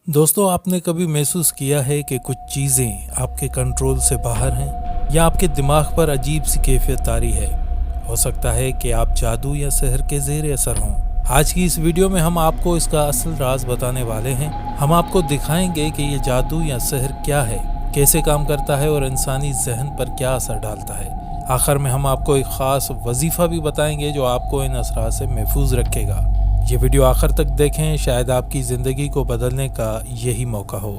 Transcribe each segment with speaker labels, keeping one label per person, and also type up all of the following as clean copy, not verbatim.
Speaker 1: दोस्तों, आपने कभी महसूस किया है कि कुछ चीज़ें आपके कंट्रोल से बाहर हैं या आपके दिमाग पर अजीब सी कैफियत तारी है। हो सकता है कि आप जादू या सहर के ज़ेर असर हों। आज की इस वीडियो में हम आपको इसका असल राज बताने वाले हैं। हम आपको दिखाएंगे कि ये जादू या सहर क्या है, कैसे काम करता है और इंसानी जहन पर क्या असर डालता है। आखिर में हम आपको एक ख़ास वजीफ़ा भी बताएंगे जो आपको इन असरात से महफूज रखेगा। ये वीडियो आखिर तक देखें, शायद आपकी ज़िंदगी को बदलने का यही मौका हो।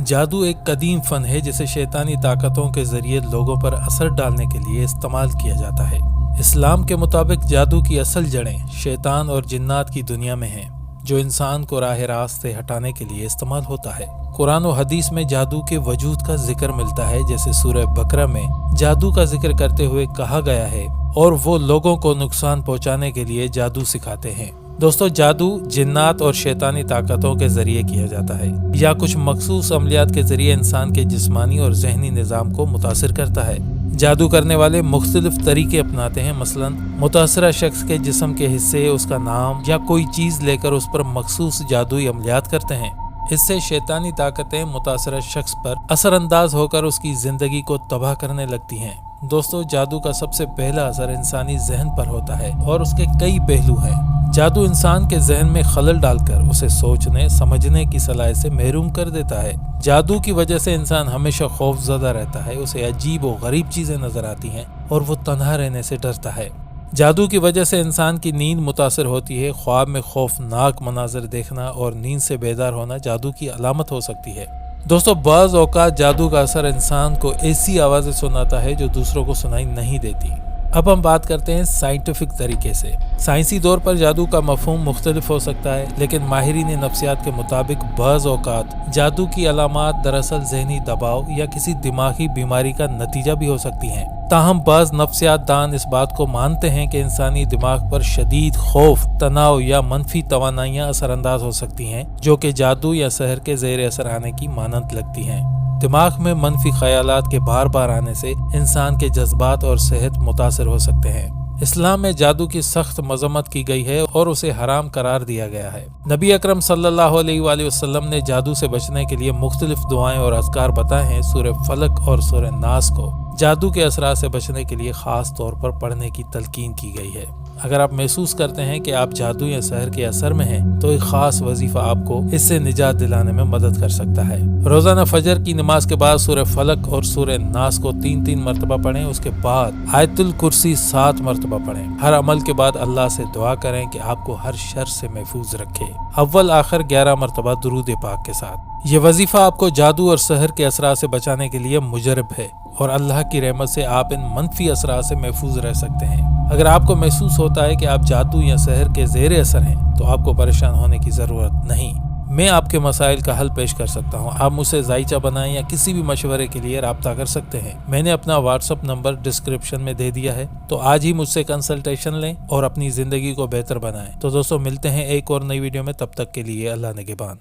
Speaker 1: जादू एक कदीम फ़न है जिसे शैतानी ताकतों के ज़रिए लोगों पर असर डालने के लिए इस्तेमाल किया जाता है। इस्लाम के मुताबिक जादू की असल जड़ें शैतान और जिन्नात की दुनिया में हैं, जो इंसान को राह रास्त से हटाने के लिए इस्तेमाल होता है। कुरान और हदीस में जादू के वजूद का जिक्र मिलता है, जैसे सूरह बकरा में जादू का जिक्र करते हुए कहा गया है, और वो लोगों को नुकसान पहुंचाने के लिए जादू सिखाते हैं। दोस्तों, जादू जिन्नात और शैतानी ताकतों के जरिए किया जाता है या कुछ मखसूस अमलियात के जरिए इंसान के जिस्मानी और जहनी निज़ाम को मुतासिर करता है। जादू करने वाले मुख्तलिफ तरीके अपनाते हैं। मसलन मुतासरा शख्स के जिस्म के हिस्से, उसका नाम या कोई चीज़ लेकर उस पर मखसूस जादुई अमलियात करते हैं। इससे शैतानी ताकतें मुतासरा शख्स पर असरअंदाज होकर उसकी ज़िंदगी को तबाह करने लगती हैं। दोस्तों, जादू का सबसे पहला असर इंसानी जहन पर होता है और उसके कई पहलू हैं। जादू इंसान के जहन में खलल डालकर उसे सोचने समझने की सलाहियत से महरूम कर देता है। जादू की वजह से इंसान हमेशा खौफजदा रहता है, उसे अजीब और गरीब चीज़ें नजर आती हैं और वो तन्हा रहने से डरता है। जादू की वजह से इंसान की नींद मुतासर होती है। ख्वाब में खौफनाक मनाजर देखना और नींद से बेदार होना जादू की अलामत हो सकती है। दोस्तों, बाज़ औक़ात जादू का असर इंसान को ऐसी आवाज़ें सुनाता है जो दूसरों को सुनाई नहीं देती। अब हम बात करते हैं साइंटिफिक तरीके से। साइंसी तौर पर जादू का मफहूम मुख्तलिफ हो सकता है, लेकिन माहिरीन नफ्सियात के मुताबिक बाज़ औक़ात जादू की अलामात दरअसल जहनी दबाव या किसी दिमागी बीमारी का नतीजा भी हो सकती हैं। ताहम बाज़ नफ्सियात दान इस बात को मानते हैं कि इंसानी दिमाग पर शदीद खौफ, तनाव या मनफी तवानाइयाँ असरअंदाज हो सकती हैं, जो कि जादू या सहर के ज़ेर असर आने की मानंद लगती हैं। दिमाग में मनफी ख्यालात के बार बार आने से इंसान के जज्बात और सेहत मुतासर हो सकते हैं। इस्लाम में जादू की सख्त मजम्मत की गई है और उसे हराम करार दिया गया है। नबी अकरम सल्लल्लाहु अलैहि वसल्लम ने जादू से बचने के लिए मुख्तलिफ दुआएं और अज़कार बताए हैं। सूरह फलक और सूरह नास को जादू के असरात से बचने के लिए खास तौर पर पढ़ने की तलकीन की गई है। अगर आप महसूस करते हैं कि आप जादू या सहर के असर में हैं, तो एक खास वजीफा आपको इससे निजात दिलाने में मदद कर सकता है। रोजाना फजर की नमाज के बाद सूरह फलक और सूरह नास को 3-3 मरतबा पढ़ें। उसके बाद आयतुल कुर्सी 7 मरतबा पढ़ें। हर अमल के बाद अल्लाह से दुआ करें कि आपको हर शर से महफूज रखे। अव्वल आखिर 11 मरतबा दुरूद पाक के साथ। ये वजीफा आपको जादू और सहर के असरात से बचाने के लिए मुजरब है और अल्लाह की रहमत से आप इन मनफी असरात से महफूज रह सकते हैं। अगर आपको महसूस होता है कि आप जादू या सहर के ज़ेर असर हैं, तो आपको परेशान होने की ज़रूरत नहीं। मैं आपके मसाइल का हल पेश कर सकता हूँ। आप मुझसे जायचा बनाएं या किसी भी मशवरे के लिए राब्ता कर सकते हैं। मैंने अपना व्हाट्सअप नंबर डिस्क्रिप्शन में दे दिया है, तो आज ही मुझसे कंसल्टेशन लें और अपनी ज़िंदगी को बेहतर बनाएं। तो दोस्तों, मिलते हैं एक और नई वीडियो में। तब तक के लिए अल्लाह निगहबान।